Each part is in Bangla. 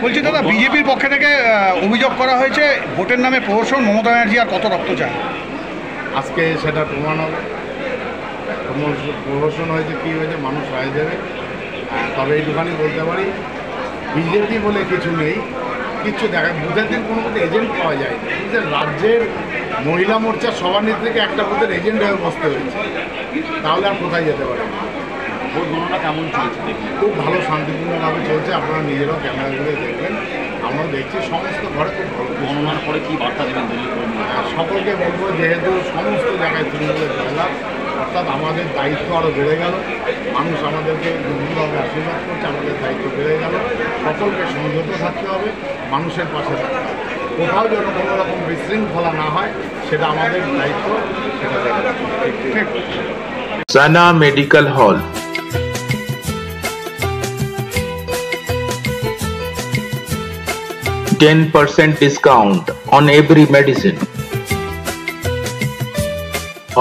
বলছি দাদা, বিজেপির পক্ষ থেকে অভিযোগ করা হয়েছে ভোটের নামে প্রহসন, মমতা ব্যানার্জি আর কত রক্ত চায়। আজকে সেটা প্রমাণ হবে। প্রহসন হয়েছে, কী হয়েছে মানুষ রায় দেবে। তবে এইটুখানি বলতে পারি, বিজেপি বলে কিছু নেই, কিছু দেখা বুঝাতে কোনো মতো এজেন্ট পাওয়া যায় না। রাজ্যের মহিলা মোর্চার সভানেত্রী থেকে একটা বুথের এজেন্ট হয়ে বসতে হয়েছে, তাহলে আর কোথায় যেতে পারে। ভোট গণনা কেমন চলছে? খুব ভালো, শান্তিপূর্ণভাবে চলছে। আপনারা নিজেরাও ক্যামেরাগুলো দেখবেন, আমরা দেখছি সমস্ত ঘরে খুব ভালো। গণনার পরে কী বার্তা দেবেন সকলকে বলবো, যেহেতু সমস্ত জায়গায় তৃণমূলের জয়লাভ, অর্থাৎ আমাদের দায়িত্ব আরও বেড়ে গেল। মানুষ আমাদেরকে বিভিন্নভাবে আশীর্বাদ করছে, আমাদের দায়িত্ব বেড়ে গেল। সকলকে সংযত থাকতে হবে, মানুষের পাশে থাকতে হবে। কোথাও যেন কোনো রকম বিশৃঙ্খলা না হয়, সেটা আমাদের দায়িত্ব, সেটা ঠিক। সানা medical hall, 10% discount on every medicine.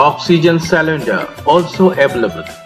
Oxygen cylinder also available.